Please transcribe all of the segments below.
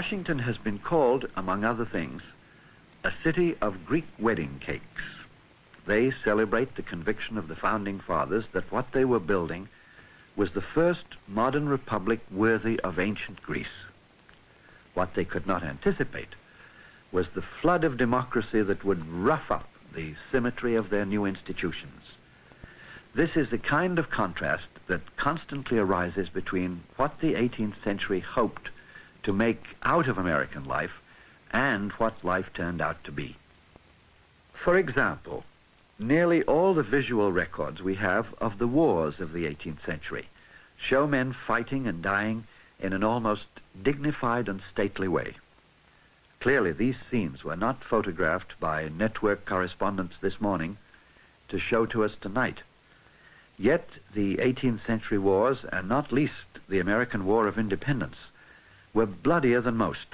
Washington has been called, among other things, a city of Greek wedding cakes. They celebrate the conviction of the founding fathers that what they were building was the first modern republic worthy of ancient Greece. What they could not anticipate was the flood of democracy that would rough up the symmetry of their new institutions. This is the kind of contrast that constantly arises between what the 18th century hoped to make out of American life and what life turned out to be. For example, nearly all the visual records we have of the wars of the 18th century show men fighting and dying in an almost dignified and stately way. Clearly, these scenes were not photographed by network correspondents this morning to show to us tonight. Yet the 18th century wars, and not least the American War of Independence, were bloodier than most,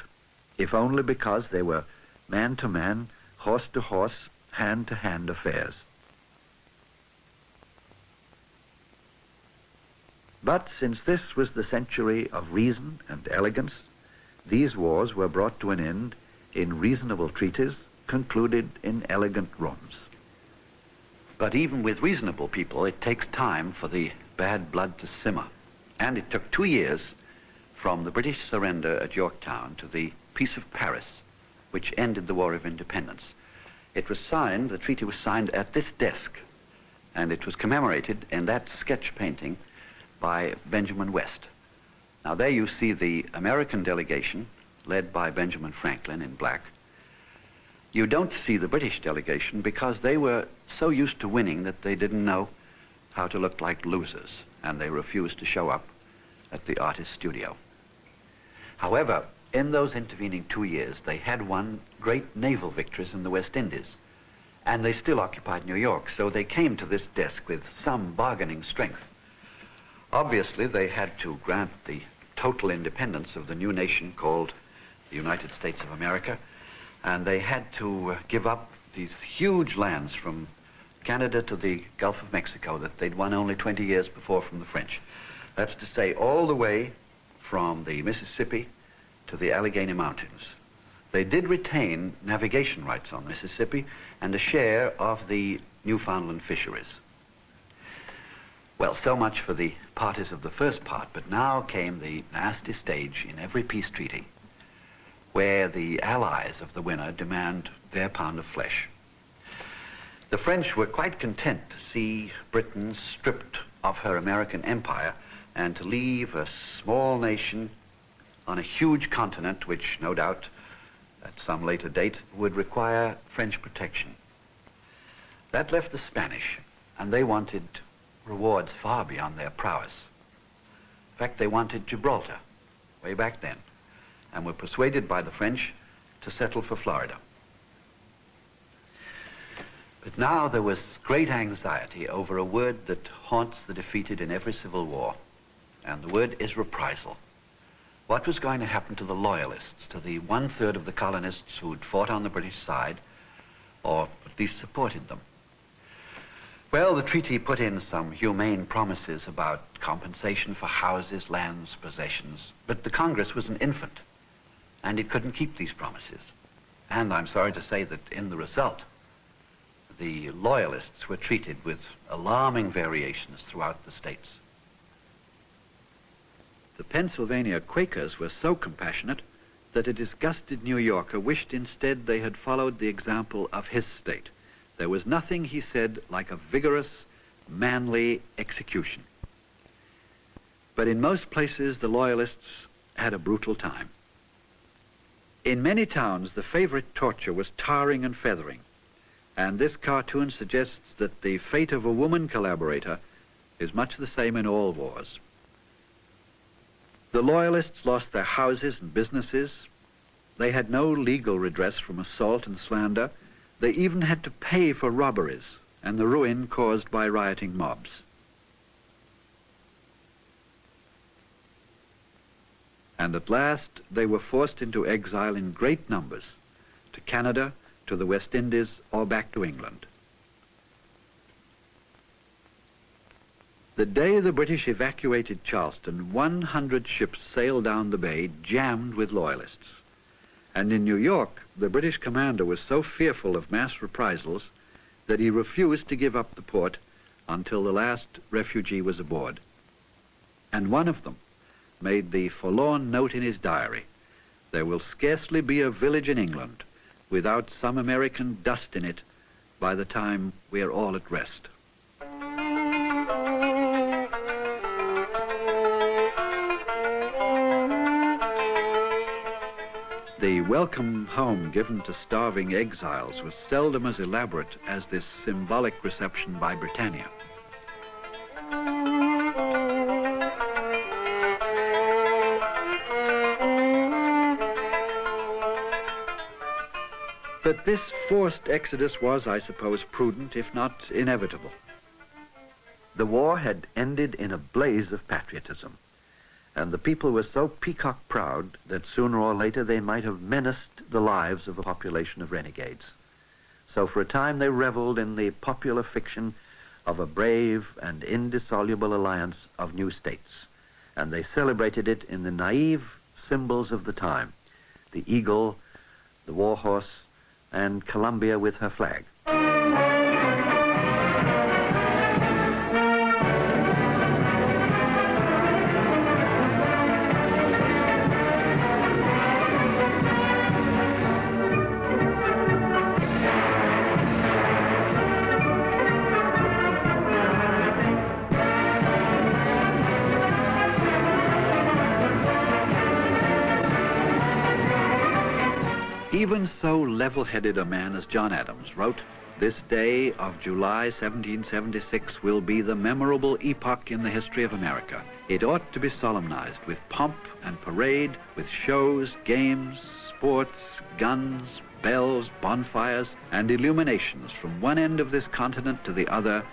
if only because they were man-to-man, horse-to-horse, hand-to-hand affairs. But since this was the century of reason and elegance, these wars were brought to an end in reasonable treaties concluded in elegant rooms. But even with reasonable people, it takes time for the bad blood to simmer. And it took 2 years from the British surrender at Yorktown to the Peace of Paris, which ended the War of Independence. It was signed, the treaty was signed at this desk, and it was commemorated in that sketch painting by Benjamin West. Now there you see the American delegation led by Benjamin Franklin in black. You don't see the British delegation because they were so used to winning that they didn't know how to look like losers, and they refused to show up at the artist's studio. However, in those intervening 2 years, they had won great naval victories in the West Indies, and they still occupied New York, so they came to this desk with some bargaining strength. Obviously, they had to grant the total independence of the new nation called the United States of America, and they had to give up these huge lands from Canada to the Gulf of Mexico that they'd won only 20 years before from the French. That's to say, all the way from the Mississippi to the Allegheny Mountains. They did retain navigation rights on the Mississippi and a share of the Newfoundland fisheries. Well, so much for the parties of the first part, but now came the nasty stage in every peace treaty where the allies of the winner demand their pound of flesh. The French were quite content to see Britain stripped of her American empire and to leave a small nation on a huge continent which, no doubt, at some later date, would require French protection. That left the Spanish, and they wanted rewards far beyond their prowess. In fact, they wanted Gibraltar, way back then, and were persuaded by the French to settle for Florida. But now there was great anxiety over a word that haunts the defeated in every civil war, and the word is reprisal. What was going to happen to the loyalists, to the 1/3 of the colonists who'd fought on the British side, or at least supported them? Well, the treaty put in some humane promises about compensation for houses, lands, possessions, but the Congress was an infant, and it couldn't keep these promises. And I'm sorry to say that in the result, the loyalists were treated with alarming variations throughout the states. The Pennsylvania Quakers were so compassionate that a disgusted New Yorker wished instead they had followed the example of his state. There was nothing, he said, like a vigorous, manly execution. But in most places, the Loyalists had a brutal time. In many towns, the favorite torture was tarring and feathering, and this cartoon suggests that the fate of a woman collaborator is much the same in all wars. The Loyalists lost their houses and businesses. They had no legal redress from assault and slander. They even had to pay for robberies and the ruin caused by rioting mobs. And at last, they were forced into exile in great numbers, to Canada, to the West Indies, or back to England. The day the British evacuated Charleston, 100 ships sailed down the bay, jammed with loyalists. And in New York, the British commander was so fearful of mass reprisals that he refused to give up the port until the last refugee was aboard. And one of them made the forlorn note in his diary, "There will scarcely be a village in England without some American dust in it by the time we are all at rest." The welcome home given to starving exiles was seldom as elaborate as this symbolic reception by Britannia. But this forced exodus was, I suppose, prudent, if not inevitable. The war had ended in a blaze of patriotism, and the people were so peacock proud that sooner or later they might have menaced the lives of a population of renegades. So for a time they reveled in the popular fiction of a brave and indissoluble alliance of new states, and they celebrated it in the naive symbols of the time: the eagle, the war horse, and Columbia with her flag. Even so level-headed a man as John Adams wrote, "This day of July 1776 will be the memorable epoch in the history of America. It ought to be solemnized with pomp and parade, with shows, games, sports, guns, bells, bonfires, and illuminations from one end of this continent to the other,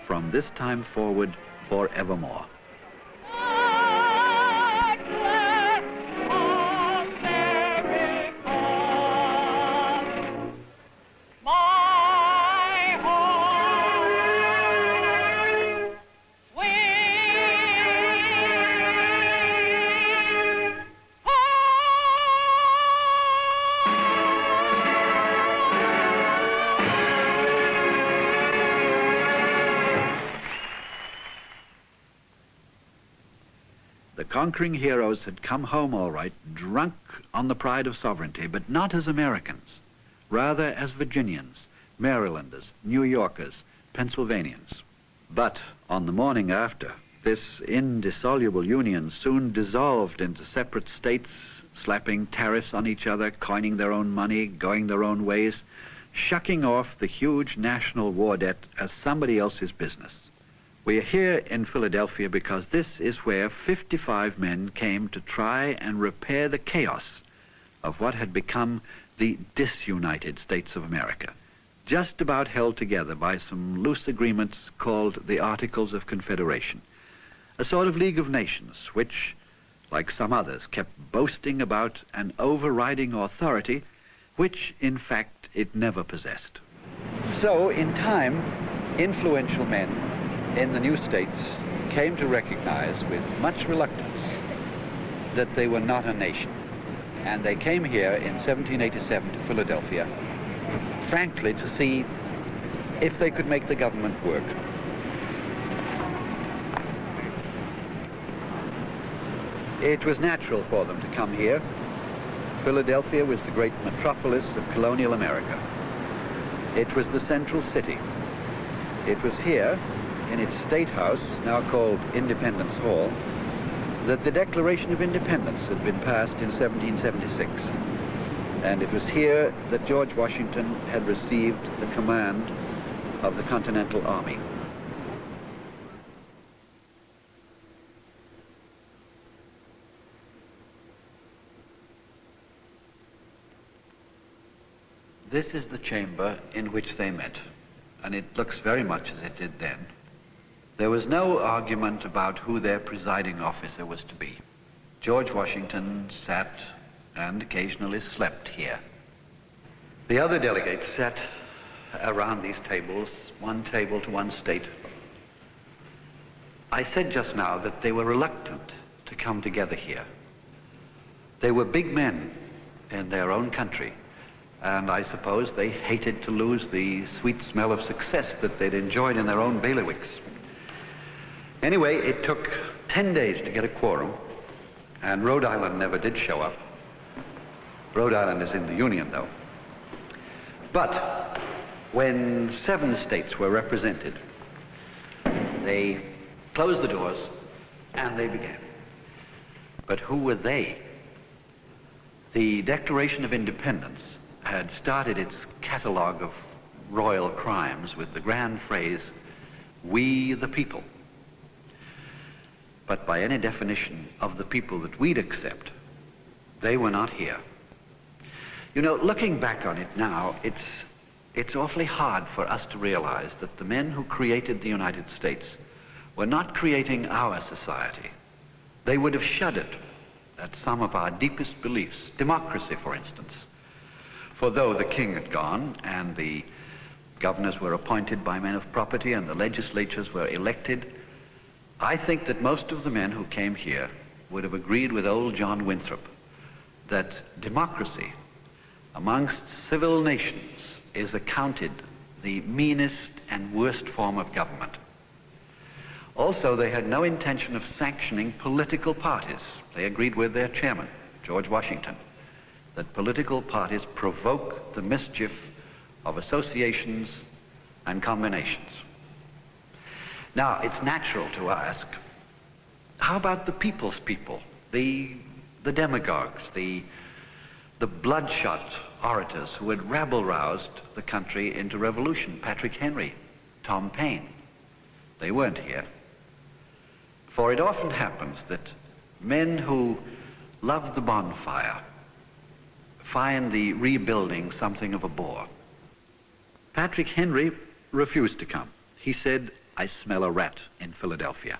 from this time forward forevermore." The conquering heroes had come home all right, drunk on the pride of sovereignty, but not as Americans, rather as Virginians, Marylanders, New Yorkers, Pennsylvanians. But on the morning after, this indissoluble union soon dissolved into separate states, slapping tariffs on each other, coining their own money, going their own ways, shucking off the huge national war debt as somebody else's business. We are here in Philadelphia because this is where 55 men came to try and repair the chaos of what had become the disunited States of America, just about held together by some loose agreements called the Articles of Confederation, a sort of League of Nations which, like some others, kept boasting about an overriding authority which, in fact, it never possessed. So, in time, influential men in the new states came to recognize with much reluctance that they were not a nation. And they came here in 1787 to Philadelphia, frankly, to see if they could make the government work. It was natural for them to come here. Philadelphia was the great metropolis of colonial America. It was the central city. It was here, in its State House, now called Independence Hall, that the Declaration of Independence had been passed in 1776. And it was here that George Washington had received the command of the Continental Army. This is the chamber in which they met, and it looks very much as it did then. There was no argument about who their presiding officer was to be. George Washington sat and occasionally slept here. The other delegates sat around these tables, one table to one state. I said just now that they were reluctant to come together here. They were big men in their own country, and I suppose they hated to lose the sweet smell of success that they'd enjoyed in their own bailiwicks. Anyway, it took 10 days to get a quorum, and Rhode Island never did show up. Rhode Island is in the Union, though. But when 7 states were represented, they closed the doors and they began. But who were they? The Declaration of Independence had started its catalogue of royal crimes with the grand phrase, "We the people." But by any definition of the people that we'd accept, they were not here. You know, looking back on it now, it's awfully hard for us to realize that the men who created the United States were not creating our society. They would have shuddered at some of our deepest beliefs, democracy, for instance. For though the king had gone and the governors were appointed by men of property and the legislatures were elected, I think that most of the men who came here would have agreed with old John Winthrop that democracy amongst civil nations is accounted the meanest and worst form of government. Also, they had no intention of sanctioning political parties. They agreed with their chairman, George Washington, that political parties provoke the mischief of associations and combinations. Now, it's natural to ask, how about the people's people, the demagogues, the bloodshot orators who had rabble-roused the country into revolution? Patrick Henry, Tom Paine. They weren't here. For it often happens that men who love the bonfire find the rebuilding something of a bore. Patrick Henry refused to come. He said, "I smell a rat in Philadelphia."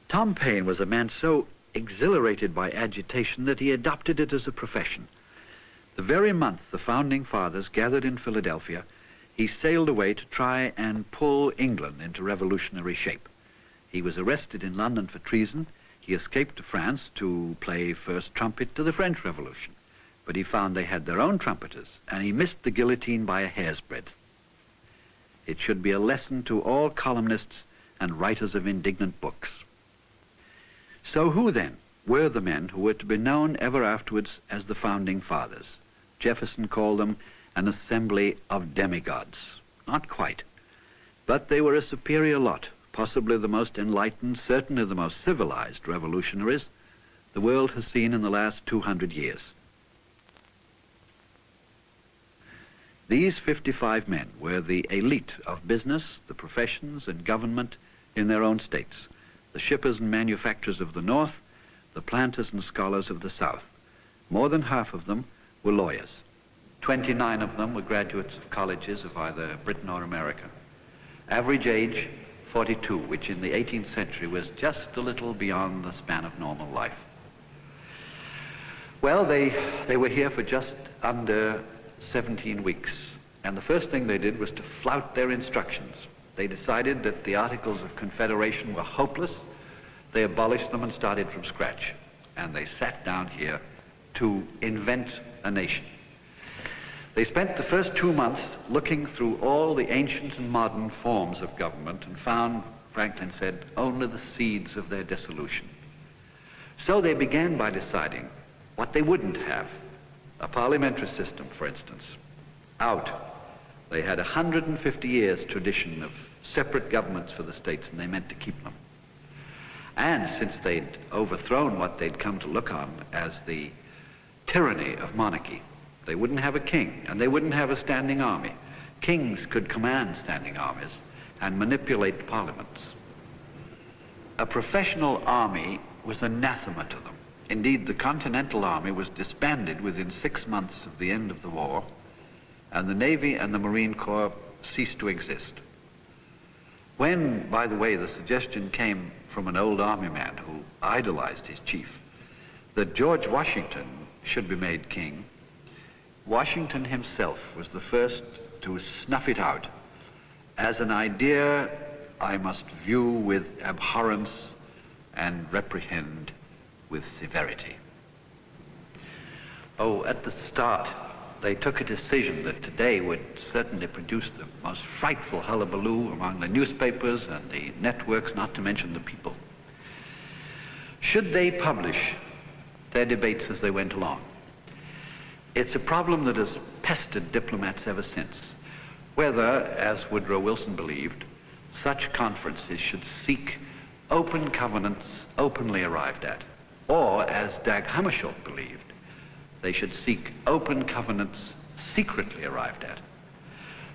Tom Paine was a man so exhilarated by agitation that he adopted it as a profession. The very month the founding fathers gathered in Philadelphia, he sailed away to try and pull England into revolutionary shape. He was arrested in London for treason. He escaped to France to play first trumpet to the French Revolution. But he found they had their own trumpeters, and he missed the guillotine by a hair's breadth. It should be a lesson to all columnists and writers of indignant books. So who then were the men who were to be known ever afterwards as the Founding Fathers? Jefferson called them an assembly of demigods. Not quite. But they were a superior lot, possibly the most enlightened, certainly the most civilized revolutionaries the world has seen in the last 200 years. These 55 men were the elite of business, the professions, and government in their own states, the shippers and manufacturers of the North, the planters and scholars of the South. More than half of them were lawyers. 29 of them were graduates of colleges of either Britain or America. Average age, 42, which in the 18th century was just a little beyond the span of normal life. Well, they were here for just under 17 weeks, and the first thing they did was to flout their instructions. They decided that the Articles of Confederation were hopeless. They abolished them and started from scratch, and they sat down here to invent a nation. They spent the first 2 months looking through all the ancient and modern forms of government and found, Franklin said, only the seeds of their dissolution. So they began by deciding what they wouldn't have. A parliamentary system, for instance. Out. They had 150 years tradition of separate governments for the states, and they meant to keep them. And since they'd overthrown what they'd come to look on as the tyranny of monarchy, they wouldn't have a king, and they wouldn't have a standing army. Kings could command standing armies and manipulate parliaments. A professional army was anathema to them. Indeed, the Continental Army was disbanded within 6 months of the end of the war, and the Navy and the Marine Corps ceased to exist. When, by the way, the suggestion came from an old army man who idolized his chief, that George Washington should be made king, Washington himself was the first to snuff it out as an idea I must view with abhorrence and reprehend with severity. Oh, at the start, they took a decision that today would certainly produce the most frightful hullabaloo among the newspapers and the networks, not to mention the people. Should they publish their debates as they went along? It's a problem that has pestered diplomats ever since, whether, as Woodrow Wilson believed, such conferences should seek open covenants openly arrived at, or, as Dag Hammarskjöld believed, they should seek open covenants secretly arrived at.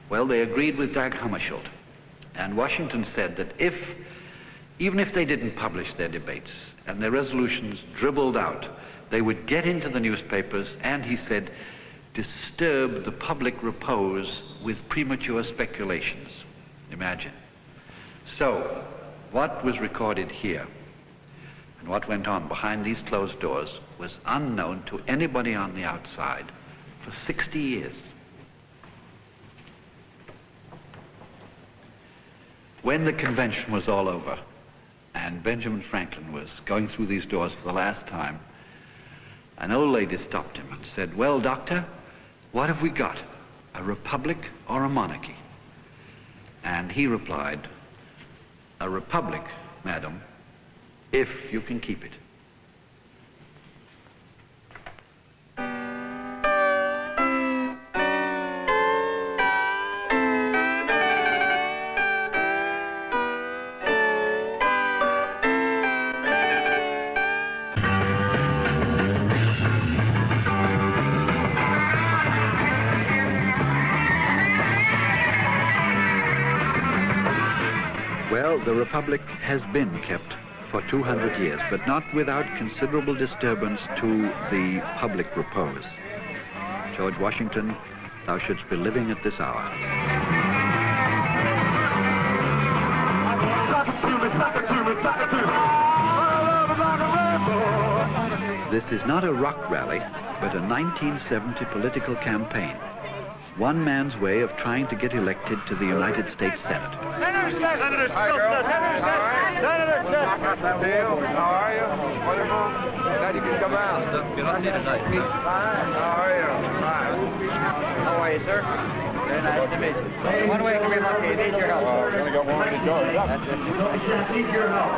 Well, they agreed with Dag Hammarskjöld, and Washington said that even if they didn't publish their debates and their resolutions dribbled out, they would get into the newspapers and, he said, disturb the public repose with premature speculations. Imagine. So, what was recorded here and what went on behind these closed doors was unknown to anybody on the outside for 60 years. When the convention was all over and Benjamin Franklin was going through these doors for the last time, an old lady stopped him and said, "Well, doctor, what have we got, a republic or a monarchy?" And he replied, "A republic, madam, if you can keep it." Well, the Republic has been kept for 200 years, but not without considerable disturbance to the public repose. George Washington, thou shouldst be living at this hour. This is not a rock rally, but a 1970 political campaign. One man's way of trying to get elected to the United States Senate. Senator How are you? Wonderful. Glad you could come out. Good to see you tonight. Fine. How are you? Fine. How are you, sir? Very nice to meet you. One way can relocate. Need your help. We're going to go one way to go. Need your help.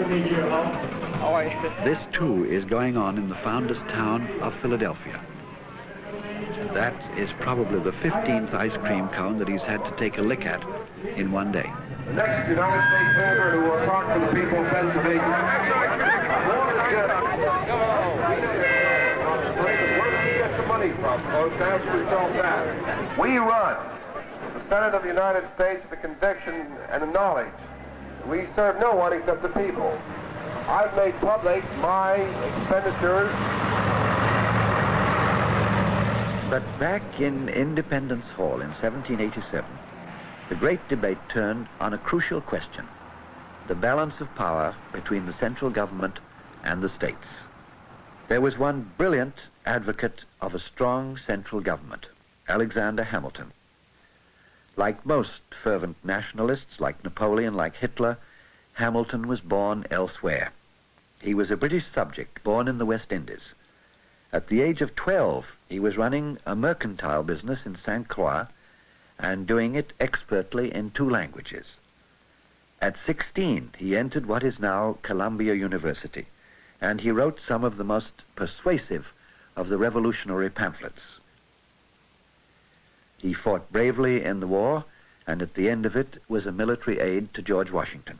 Need your help. How are you? This, too, is going on in the founder's town of Philadelphia. That is probably the 15th ice cream cone that he's had to take a lick at in one day. The next United States senator who will talk to the people of Pennsylvania. Where do we get the money from, folks? Ask yourself that. We run the Senate of the United States with the conviction and the knowledge. We serve no one except the people. I've made public my expenditures. But back in Independence Hall in 1787, the great debate turned on a crucial question: the balance of power between the central government and the states. There was one brilliant advocate of a strong central government, Alexander Hamilton. Like most fervent nationalists, like Napoleon, like Hitler, Hamilton was born elsewhere. He was a British subject, born in the West Indies. At the age of 12, he was running a mercantile business in St. Croix and doing it expertly in 2 languages. At 16, he entered what is now Columbia University, and he wrote some of the most persuasive of the revolutionary pamphlets. He fought bravely in the war, and at the end of it was a military aide to George Washington.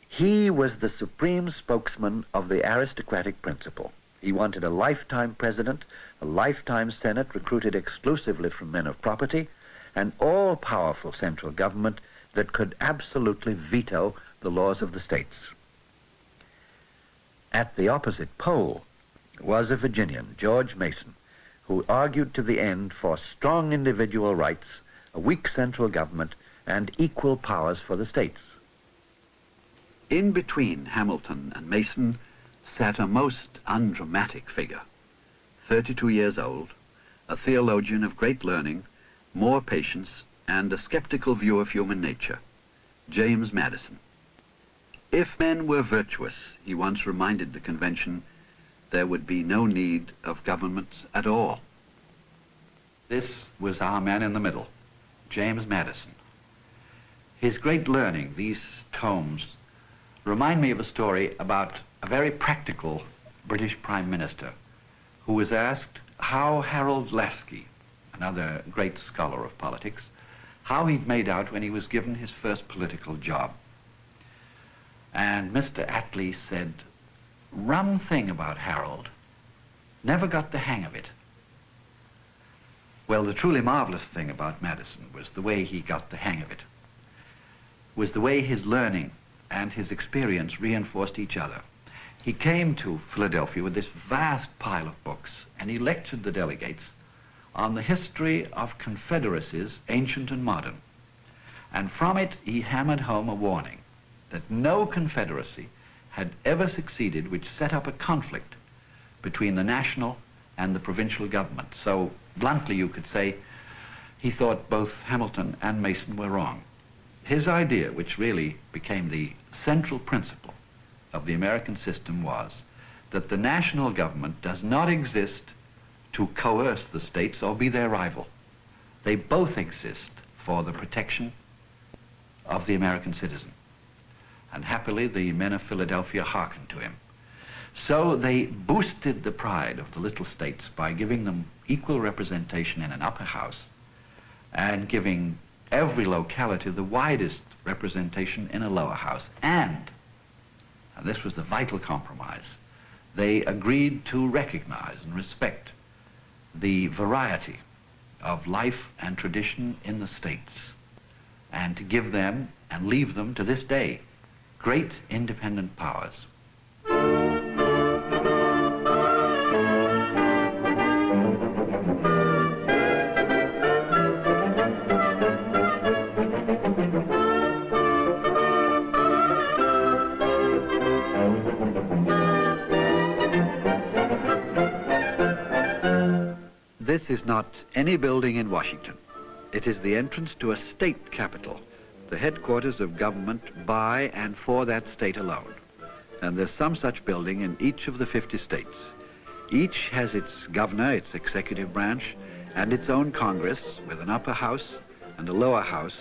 He was the supreme spokesman of the aristocratic principle. He wanted a lifetime president, a lifetime Senate recruited exclusively from men of property, an all-powerful central government that could absolutely veto the laws of the states. At the opposite pole was a Virginian, George Mason, who argued to the end for strong individual rights, a weak central government, and equal powers for the states. In between Hamilton and Mason sat a most undramatic figure, 32 years old, a theologian of great learning, more patience, and a skeptical view of human nature, James Madison. If men were virtuous, he once reminded the convention, there would be no need of governments at all. This was our man in the middle, James Madison. His great learning, these tomes, remind me of a story about a very practical British Prime Minister who was asked how Harold Laski, another great scholar of politics, how he'd made out when he was given his first political job. And Mr. Attlee said, rum thing about Harold, never got the hang of it. Well, the truly marvelous thing about Madison was the way he got the hang of it, was the way his learning and his experience reinforced each other. He came to Philadelphia with this vast pile of books, and he lectured the delegates on the history of confederacies, ancient and modern. And from it, he hammered home a warning that no confederacy had ever succeeded which set up a conflict between the national and the provincial government. So bluntly you could say he thought both Hamilton and Mason were wrong. His idea, which really became the central principle of the American system, was that the national government does not exist to coerce the states or be their rival. They both exist for the protection of the American citizen. And happily, the men of Philadelphia hearkened to him. So they boosted the pride of the little states by giving them equal representation in an upper house and giving every locality the widest representation in a lower house. And this was the vital compromise, they agreed to recognize and respect the variety of life and tradition in the states, and to give them and leave them to this day great independent powers. This is not any building in Washington. It is the entrance to a state capitol, the headquarters of government by and for that state alone. And there's some such building in each of the 50 states. Each has its governor, its executive branch, and its own Congress with an upper house and a lower house.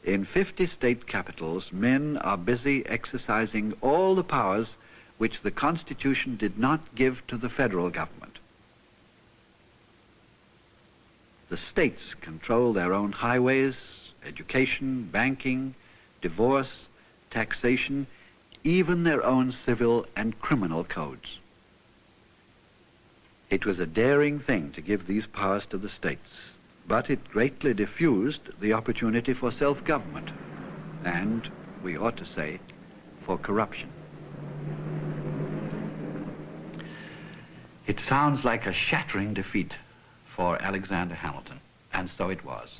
In 50 state capitals, men are busy exercising all the powers which the Constitution did not give to the federal government. The states control their own highways, education, banking, divorce, taxation, even their own civil and criminal codes. It was a daring thing to give these powers to the states, but it greatly diffused the opportunity for self-government, and, we ought to say, for corruption. It sounds like a shattering defeat for Alexander Hamilton, and so it was.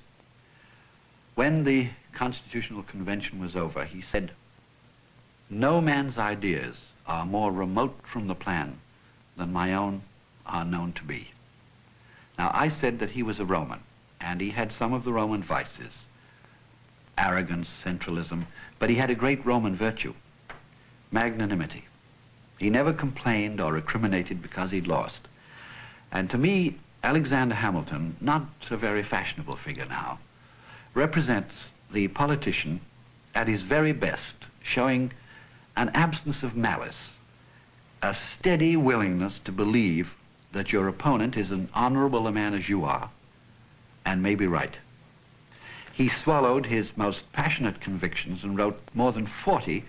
When the Constitutional Convention was over, he said, "No man's ideas are more remote from the plan than my own are known to be." Now, I said that he was a Roman, and he had some of the Roman vices, arrogance, centralism, but he had a great Roman virtue, magnanimity. He never complained or recriminated because he'd lost. And to me, Alexander Hamilton, not a very fashionable figure now, represents the politician at his very best, showing an absence of malice, a steady willingness to believe that your opponent is as honorable a man as you are, and may be right. He swallowed his most passionate convictions and wrote more than 40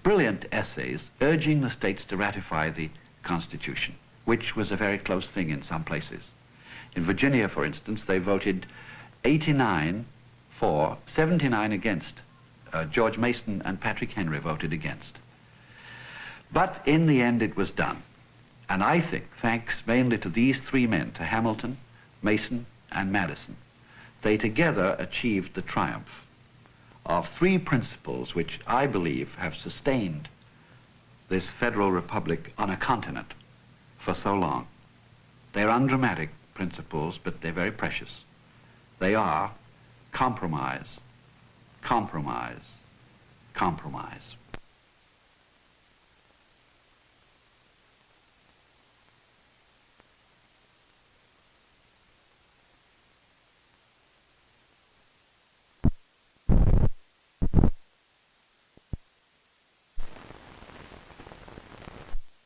brilliant essays urging the states to ratify the Constitution, which was a very close thing in some places. In Virginia, for instance, they voted 89 for, 79 against. George Mason and Patrick Henry voted against. But in the end, it was done. And I think, thanks mainly to these three men, to Hamilton, Mason, and Madison, they together achieved the triumph of three principles which I believe have sustained this federal republic on a continent for so long. They're undramatic principles, but they're very precious. They are compromise, compromise, compromise.